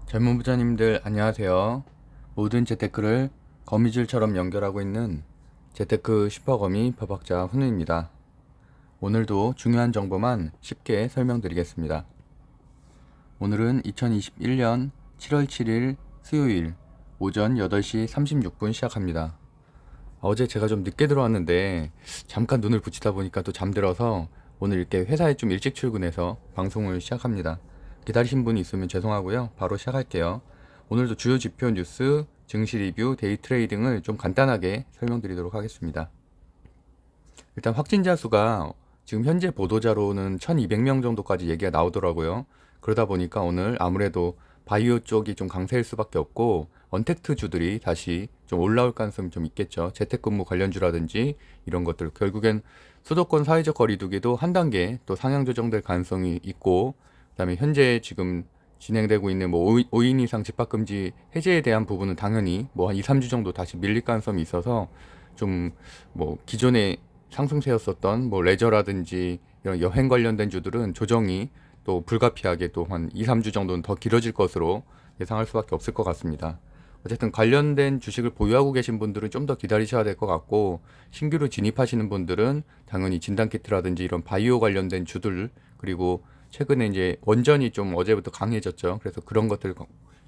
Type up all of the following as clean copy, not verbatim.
젊은 부자님들 안녕하세요. 모든 재테크를 거미줄처럼 연결하고 있는 재테크 슈퍼거미 법학자 훈우입니다. 오늘도 중요한 정보만 쉽게 설명드리겠습니다. 오늘은 2021년 7월 7일 수요일 오전 8시 36분 시작합니다. 어제 제가 좀 늦게 들어왔는데 잠깐 눈을 붙이다 보니까 또 잠들어서 오늘 이렇게 회사에 좀 일찍 출근해서 방송을 시작합니다. 기다리신 분이 있으면 죄송하고요. 바로 시작할게요. 오늘도 주요 지표 뉴스, 증시 리뷰, 데이 트레이딩을 좀 간단하게 설명드리도록 하겠습니다. 일단 확진자 수가 지금 현재 보도자로는 1200명 정도까지 얘기가 나오더라고요. 그러다 보니까 오늘 아무래도 바이오 쪽이 좀 강세일 수밖에 없고 언택트 주들이 다시 좀 올라올 가능성이 좀 있겠죠. 재택근무 관련주라든지 이런 것들 결국엔 수도권 사회적 거리두기도 한 단계 또 상향 조정될 가능성이 있고 그다음에 현재 지금 진행되고 있는 뭐 5인 이상 집합금지 해제에 대한 부분은 당연히 뭐 한 2, 3주 정도 다시 밀릴 가능성이 있어서 좀 뭐 기존에 상승세였었던 뭐 레저라든지 이런 여행 관련된 주들은 조정이 또 불가피하게 또 한 2, 3주 정도는 더 길어질 것으로 예상할 수밖에 없을 것 같습니다. 어쨌든 관련된 주식을 보유하고 계신 분들은 좀 더 기다리셔야 될 것 같고 신규로 진입하시는 분들은 당연히 진단키트라든지 이런 바이오 관련된 주들 그리고 최근에 이제 원전이 좀 어제부터 강해졌죠. 그래서 그런 것들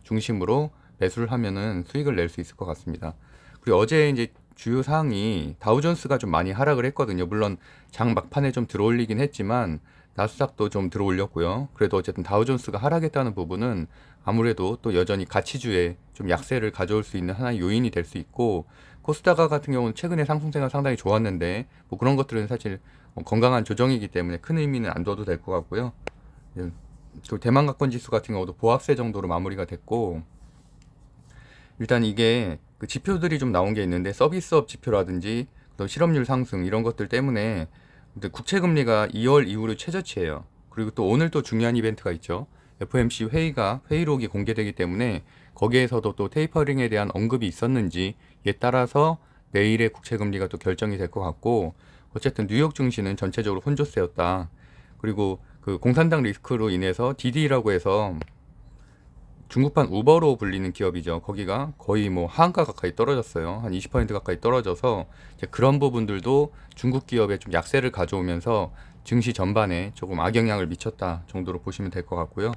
중심으로 매수를 하면은 수익을 낼 수 있을 것 같습니다. 그리고 어제 이제 주요 사항이 다우존스가 좀 많이 하락을 했거든요. 물론 장 막판에 좀 들어올리긴 했지만 나스닥도 좀 들어올렸고요. 그래도 어쨌든 다우존스가 하락했다는 부분은 아무래도 또 여전히 가치주에 좀 약세를 가져올 수 있는 하나의 요인이 될 수 있고 코스다가 같은 경우는 최근에 상승세가 상당히 좋았는데 뭐 그런 것들은 사실 건강한 조정이기 때문에 큰 의미는 안 둬도 될 것 같고요. 예, 그 대만 가권 지수 같은 경우도 보합세 정도로 마무리가 됐고 일단 이게 그 지표들이 좀 나온 게 있는데 서비스업 지표라든지 또 실업률 상승 이런 것들 때문에 근데 국채 금리가 2월 이후로 최저치예요. 그리고 또 오늘 또 중요한 이벤트가 있죠. FOMC 회의록이 공개되기 때문에 거기에서도 또 테이퍼링에 대한 언급이 있었는지에 따라서 내일의 국채 금리가 또 결정이 될 것 같고 어쨌든 뉴욕 증시는 전체적으로 혼조세였다. 그리고 그 공산당 리스크로 인해서 DD라고 해서 중국판 우버로 불리는 기업이죠. 거기가 거의 뭐 하한가 가까이 떨어졌어요. 한 20% 가까이 떨어져서 이제 그런 부분들도 중국 기업에 좀 약세를 가져오면서 증시 전반에 조금 악영향을 미쳤다 정도로 보시면 될 것 같고요.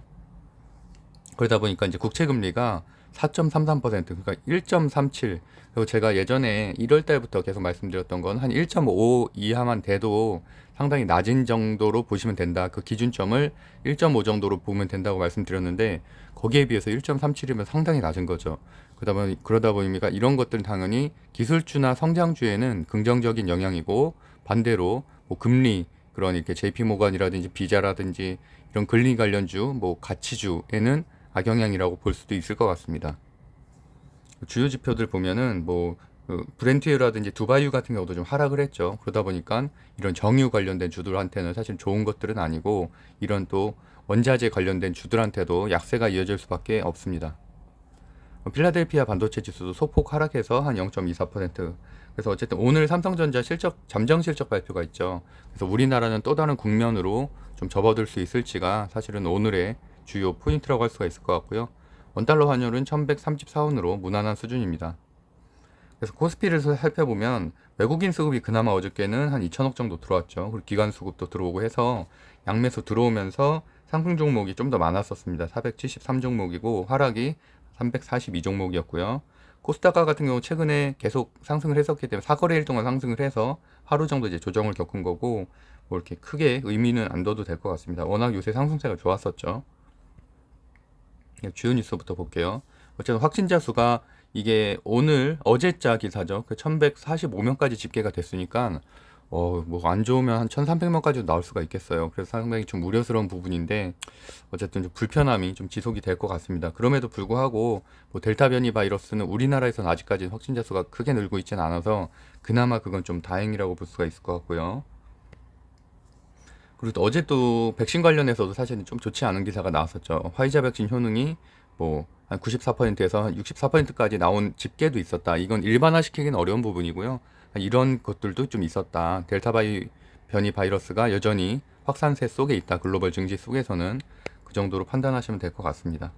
그러다 보니까 이제 국채 금리가 4.33% 그러니까 1.37 그리고 제가 예전에 1월 달부터 계속 말씀드렸던 건 한 1.5 이하만 돼도 상당히 낮은 정도로 보시면 된다. 그 기준점을 1.5 정도로 보면 된다고 말씀드렸는데 거기에 비해서 1.37이면 상당히 낮은 거죠. 그러다 보니까 이런 것들은 당연히 기술주나 성장주에는 긍정적인 영향이고 반대로 뭐 금리 그런 이렇게 JP 모건이라든지 비자라든지 이런 금리 관련주 뭐 가치주에는 악영향이라고 볼 수도 있을 것 같습니다. 주요 지표들 보면은 그 브렌트유라든지 두바이유 같은 경우도 좀 하락을 했죠. 그러다 보니까 이런 정유 관련된 주들한테는 사실 좋은 것들은 아니고 이런 또 원자재 관련된 주들한테도 약세가 이어질 수밖에 없습니다. 필라델피아 반도체 지수도 소폭 하락해서 한 0.24%. 그래서 어쨌든 오늘 삼성전자 잠정 실적 발표가 있죠. 그래서 우리나라는 또 다른 국면으로 좀 접어들 수 있을지가 사실은 오늘의 주요 포인트라고 할 수가 있을 것 같고요. 원달러 환율은 1134원으로 무난한 수준입니다. 그래서 코스피를 살펴보면 외국인 수급이 그나마 어저께는 한 2천억 정도 들어왔죠. 그리고 기관 수급도 들어오고 해서 양매수 들어오면서 상승 종목이 좀 더 많았었습니다. 473 종목이고 하락이 342 종목이었고요. 코스닥가 같은 경우 최근에 계속 상승을 했었기 때문에 사거래일 동안 상승을 해서 하루 정도 이제 조정을 겪은 거고 뭐 이렇게 크게 의미는 안 둬도 될 것 같습니다. 워낙 요새 상승세가 좋았었죠. 주요 뉴스부터 볼게요. 어쨌든 확진자 수가 이게 오늘 어제자 기사죠. 그 1145명까지 집계가 됐으니까 뭐 안 좋으면 한 1300명까지도 나올 수가 있겠어요. 그래서 상당히 좀 우려스러운 부분인데 어쨌든 좀 불편함이 좀 지속이 될 것 같습니다. 그럼에도 불구하고 뭐 델타 변이 바이러스는 우리나라에서는 아직까지 확진자 수가 크게 늘고 있지는 않아서 그나마 그건 좀 다행이라고 볼 수가 있을 것 같고요. 그리고 또 어제 또 백신 관련해서도 사실은 좀 좋지 않은 기사가 나왔었죠. 화이자 백신 효능이 뭐 한 94%에서 한 64%까지 나온 집계도 있었다. 이건 일반화시키기는 어려운 부분이고요. 이런 것들도 좀 있었다. 변이 바이러스가 여전히 확산세 속에 있다. 글로벌 증시 속에서는 그 정도로 판단하시면 될 것 같습니다.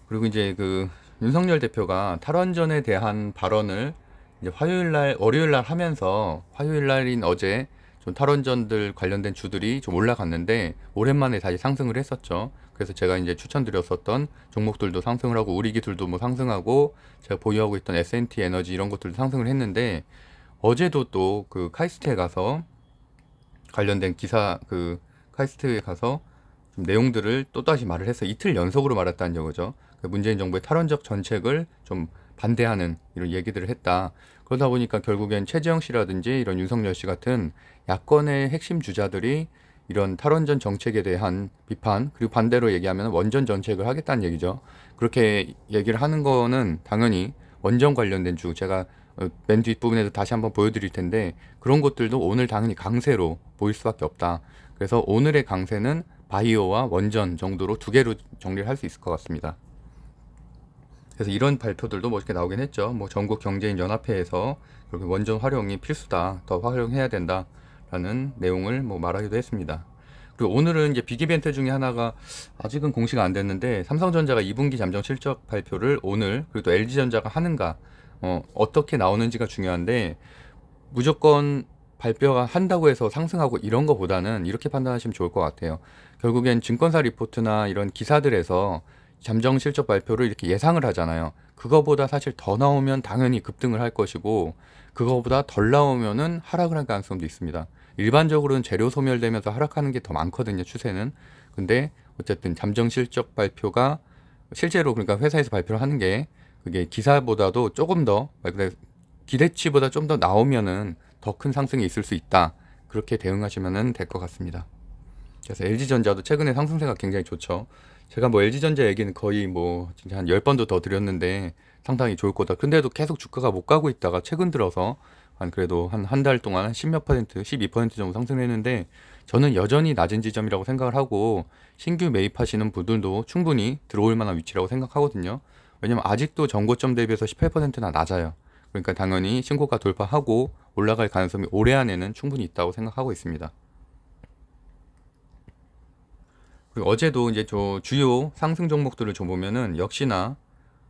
그리고 이제 그 윤석열 대표가 탈원전에 대한 발언을 이제 월요일 날 하면서 화요일 날인 어제 좀 탈원전들 관련된 주들이 좀 올라갔는데 오랜만에 다시 상승을 했었죠. 그래서 제가 이제 추천드렸었던 종목들도 상승을 하고 우리기술도 뭐 상승하고 제가 보유하고 있던 S&T 에너지 이런 것들도 상승을 했는데 어제도 또 그 카이스트에 가서 관련된 기사 그 카이스트에 가서 좀 내용들을 또다시 말을 해서 이틀 연속으로 말했다는 거죠. 문재인 정부의 탈원적 정책을 좀 반대하는 이런 얘기들을 했다. 그러다 보니까 결국엔 최재형 씨라든지 이런 윤석열 씨 같은 야권의 핵심 주자들이 이런 탈원전 정책에 대한 비판 그리고 반대로 얘기하면 원전 정책을 하겠다는 얘기죠. 그렇게 얘기를 하는 거는 당연히 원전 관련된 주 제가 맨 뒷부분에도 다시 한번 보여드릴 텐데 그런 것들도 오늘 당연히 강세로 보일 수밖에 없다. 그래서 오늘의 강세는 바이오와 원전 정도로 두 개로 정리를 할 수 있을 것 같습니다. 그래서 이런 발표들도 멋있게 나오긴 했죠. 뭐 전국 경제인 연합회에서 그렇게 원전 활용이 필수다, 더 활용해야 된다라는 내용을 뭐 말하기도 했습니다. 그리고 오늘은 이제 빅 이벤트 중에 하나가 아직은 공시가 안 됐는데 삼성전자가 2분기 잠정 실적 발표를 오늘 그리고 또 LG전자가 하는가 어떻게 나오는지가 중요한데 무조건 발표가 한다고 해서 상승하고 이런 거보다는 이렇게 판단하시면 좋을 것 같아요. 결국엔 증권사 리포트나 이런 기사들에서 잠정 실적 발표를 이렇게 예상을 하잖아요. 그거보다 사실 더 나오면 당연히 급등을 할 것이고 그거보다 덜 나오면은 하락을 할 가능성도 있습니다. 일반적으로는 재료 소멸되면서 하락하는 게 더 많거든요, 추세는. 근데 어쨌든 잠정 실적 발표가 실제로 그러니까 회사에서 발표를 하는 게 그게 기사보다도 조금 더 기대치보다 좀 더 나오면은 더 큰 상승이 있을 수 있다. 그렇게 대응하시면 될 것 같습니다. 그래서 LG전자도 최근에 상승세가 굉장히 좋죠. 제가 뭐 LG전자 얘기는 거의 뭐 진짜 한 10번도 더 드렸는데 상당히 좋을 거다. 근데도 계속 주가가 못 가고 있다가 최근 들어서 한 그래도 한 달 동안 한 10몇 퍼센트, 12% 정도 상승했는데 저는 여전히 낮은 지점이라고 생각을 하고 신규 매입하시는 분들도 충분히 들어올 만한 위치라고 생각하거든요. 왜냐면 아직도 전고점 대비해서 18%나 낮아요. 그러니까 당연히 신고가 돌파하고 올라갈 가능성이 올해 안에는 충분히 있다고 생각하고 있습니다. 그리고 어제도 이제 저 주요 상승 종목들을 좀 보면은 역시나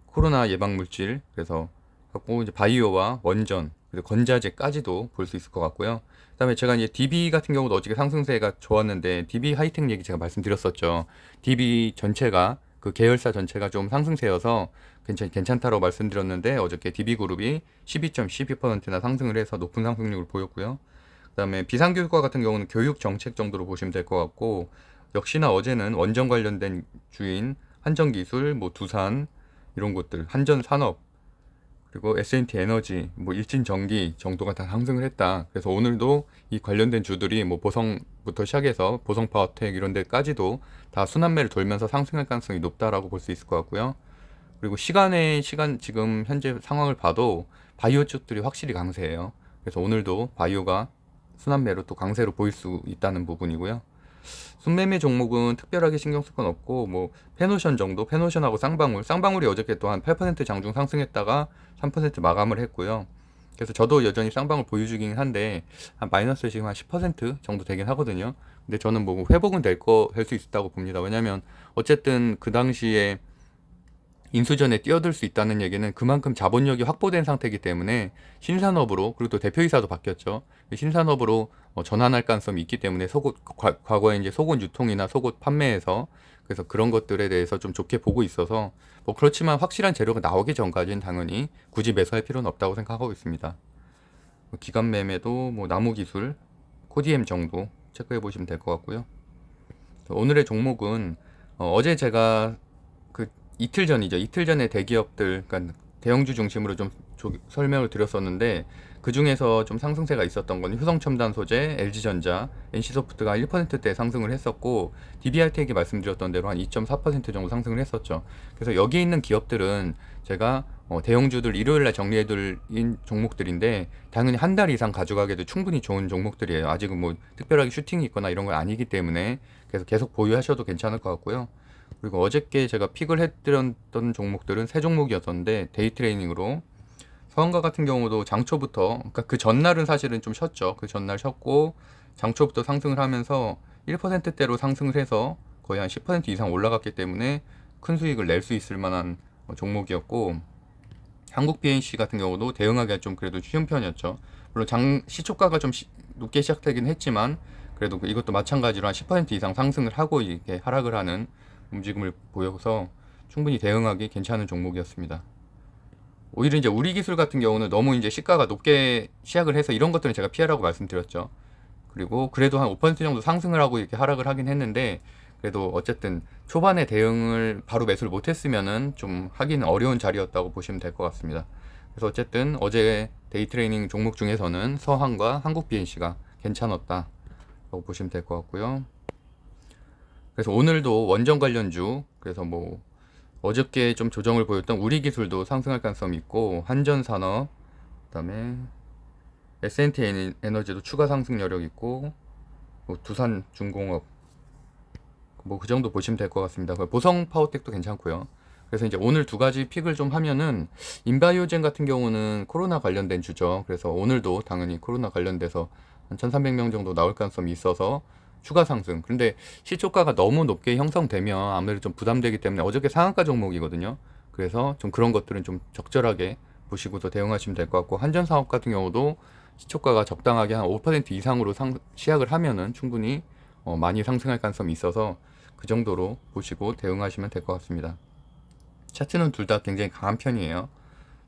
코로나 예방 물질 그래서 갖고 이제 바이오와 원전 그리고 건자재까지도 볼 수 있을 것 같고요. 그다음에 제가 이제 DB 같은 경우도 어저께 상승세가 좋았는데 DB 하이텍 얘기 제가 말씀드렸었죠. DB 전체가 그 계열사 전체가 좀 상승세여서 괜찮다고 말씀드렸는데 어저께 DB그룹이 12.12%나 상승을 해서 높은 상승률을 보였고요. 그다음에 비상교육과 같은 경우는 교육 정책 정도로 보시면 될 것 같고 역시나 어제는 원전 관련된 주인 한전기술, 뭐 두산 이런 곳들, 한전산업 그리고 S&T 에너지, 뭐 일진전기 정도가 다 상승을 했다. 그래서 오늘도 이 관련된 주들이 뭐 보성부터 시작해서 보성파워텍 이런 데까지도 다 순환매를 돌면서 상승할 가능성이 높다라고 볼 수 있을 것 같고요. 그리고 시간 지금 현재 상황을 봐도 바이오 쪽들이 확실히 강세예요. 그래서 오늘도 바이오가 순환매로 또 강세로 보일 수 있다는 부분이고요. 순매매 종목은 특별하게 신경 쓸 건 없고 뭐 페노션 정도, 페노션하고 쌍방울이 어저께 또 한 8% 장중 상승했다가 3% 마감을 했고요. 그래서 저도 여전히 쌍방울 보유 중이긴 한데 한 마이너스 지금 한 10% 정도 되긴 하거든요. 근데 저는 뭐 회복은 될 수 있다고 봅니다. 왜냐면 어쨌든 그 당시에 인수전에 뛰어들 수 있다는 얘기는 그만큼 자본력이 확보된 상태이기 때문에 신산업으로 그리고 또 대표이사도 바뀌었죠. 신산업으로 전환할 가능성이 있기 때문에 과거에 이제 속옷 유통이나 속옷 판매에서 그래서 그런 것들에 대해서 좀 좋게 보고 있어서 뭐 그렇지만 확실한 재료가 나오기 전까지는 당연히 굳이 매수할 필요는 없다고 생각하고 있습니다. 기관 매매도 뭐 나무기술, 코디엠 정도 체크해 보시면 될 것 같고요. 오늘의 종목은 어제 제가 이틀 전이죠. 이틀 전에 대기업들, 그러니까 대형주 중심으로 좀 설명을 드렸었는데 그 중에서 좀 상승세가 있었던 건 효성첨단 소재, LG전자, NC소프트가 1%대 상승을 했었고 DBR텍이 말씀드렸던 대로 한 2.4% 정도 상승을 했었죠. 그래서 여기에 있는 기업들은 제가 대형주들 일요일날 정리해둘 종목들인데 당연히 한 달 이상 가져가기도 충분히 좋은 종목들이에요. 아직은 뭐 특별하게 슈팅이 있거나 이런 건 아니기 때문에 그래서 계속 보유하셔도 괜찮을 것 같고요. 그리고 어저께 제가 픽을 해드렸던 종목들은 세 종목이었었는데 데이 트레이닝으로 서한가 같은 경우도 장초부터 그러니까 그 전날은 사실은 좀 쉬었죠. 그 전날 쉬었고 장초부터 상승을 하면서 1%대로 상승을 해서 거의 한 10% 이상 올라갔기 때문에 큰 수익을 낼 수 있을 만한 종목이었고, 한국 BNC 같은 경우도 대응하기가 좀 그래도 쉬운 편이었죠. 물론 시초가가 좀 높게 시작되긴 했지만 그래도 이것도 마찬가지로 한 10% 이상 상승을 하고 이렇게 하락을 하는 움직임을 보여서 충분히 대응하기 괜찮은 종목이었습니다. 오히려 이제 우리 기술 같은 경우는 너무 이제 시가가 높게 시작을 해서 이런 것들은 제가 피하라고 말씀드렸죠. 그리고 그래도 한 5% 정도 상승을 하고 이렇게 하락을 하긴 했는데, 그래도 어쨌든 초반에 대응을 바로 매수를 못했으면은 좀 하기는 어려운 자리였다고 보시면 될 것 같습니다. 그래서 어쨌든 어제 데이 트레이닝 종목 중에서는 서한과 한국 BNC가 괜찮았다라고 보시면 될 것 같고요. 그래서 오늘도 원전 관련주, 그래서 뭐 어저께 좀 조정을 보였던 우리기술도 상승할 가능성이 있고, 한전산업, 그다음에 S&T 에너지도 추가 상승 여력 있고, 뭐 두산중공업, 뭐 그 정도 보시면 될 것 같습니다. 보성 파워텍도 괜찮고요. 그래서 이제 오늘 두 가지 픽을 좀 하면은, 인바이오젠 같은 경우는 코로나 관련된 주죠. 그래서 오늘도 당연히 코로나 관련돼서 한 1,300명 정도 나올 가능성이 있어서 추가 상승. 근데 시초가가 너무 높게 형성되면 아무래도 좀 부담되기 때문에 어저께 상한가 종목이거든요. 그래서 좀 그런 것들은 좀 적절하게 보시고서 대응하시면 될 것 같고, 한전사업 같은 경우도 시초가가 적당하게 한 5% 이상으로 시작을 하면은 충분히 많이 상승할 가능성이 있어서 그 정도로 보시고 대응하시면 될 것 같습니다. 차트는 둘 다 굉장히 강한 편이에요.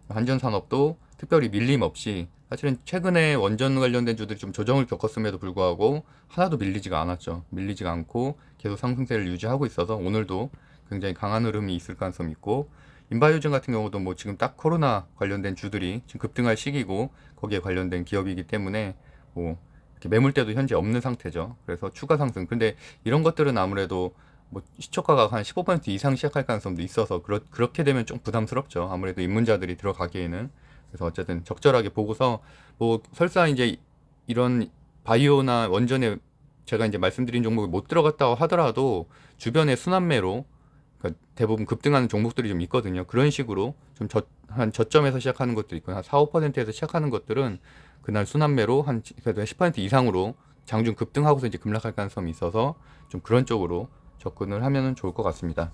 한전산업도 특별히 밀림 없이, 사실은 최근에 원전 관련된 주들이 좀 조정을 겪었음에도 불구하고 하나도 밀리지가 않았죠. 밀리지가 않고 계속 상승세를 유지하고 있어서 오늘도 굉장히 강한 흐름이 있을 가능성이 있고, 인바이오젠 같은 경우도 뭐 지금 딱 코로나 관련된 주들이 지금 급등할 시기고 거기에 관련된 기업이기 때문에 뭐 이렇게 매물대도 현재 없는 상태죠. 그래서 추가 상승. 근데 이런 것들은 아무래도 뭐 시초가가 한 15% 이상 시작할 가능성도 있어서 그렇게 되면 좀 부담스럽죠. 아무래도 입문자들이 들어가기에는. 그래서 어쨌든 적절하게 보고서, 뭐 설사 이제 이런 바이오나 원전에 제가 이제 말씀드린 종목이 못 들어갔다고 하더라도 주변에 순환매로, 그러니까 대부분 급등하는 종목들이 좀 있거든요. 그런 식으로 좀 한 저점에서 시작하는 것도 있고, 한 4, 5%에서 시작하는 것들은 그날 순환매로 한 그래도 10% 이상으로 장중 급등하고서 이제 급락할 가능성이 있어서 좀 그런 쪽으로 접근을 하면은 좋을 것 같습니다.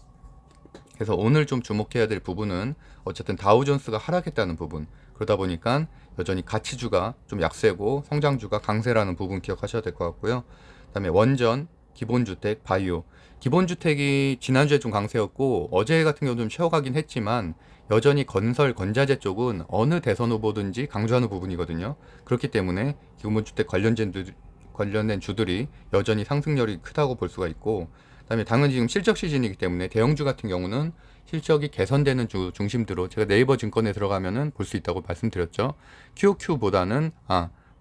그래서 오늘 좀 주목해야 될 부분은 어쨌든 다우존스가 하락했다는 부분, 그러다 보니까 여전히 가치주가 좀 약세고 성장주가 강세라는 부분 기억하셔야 될 것 같고요. 그다음에 원전, 기본주택, 바이오. 기본주택이 지난주에 좀 강세였고 어제 같은 경우는 좀 쉬어가긴 했지만 여전히 건설, 건자재 쪽은 어느 대선 후보든지 강조하는 부분이거든요. 그렇기 때문에 기본주택 관련된 주들이 여전히 상승률이 크다고 볼 수가 있고, 그다음에 당연히 지금 실적 시즌이기 때문에 대형주 같은 경우는 실적이 개선되는 주 중심으로 제가 네이버 증권에 들어가면은 볼 수 있다고 말씀드렸죠. QOQ보다는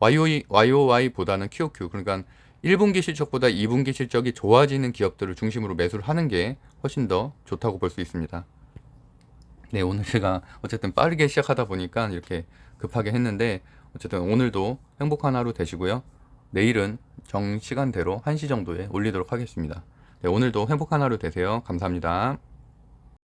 YOY보다는 QOQ, 그러니까 1분기 실적보다 2분기 실적이 좋아지는 기업들을 중심으로 매수를 하는 게 훨씬 더 좋다고 볼 수 있습니다. 네, 오늘 제가 어쨌든 빠르게 시작하다 보니까 이렇게 급하게 했는데, 어쨌든 오늘도 행복한 하루 되시고요. 내일은 정시간대로 1시 정도에 올리도록 하겠습니다. 네, 오늘도 행복한 하루 되세요. 감사합니다.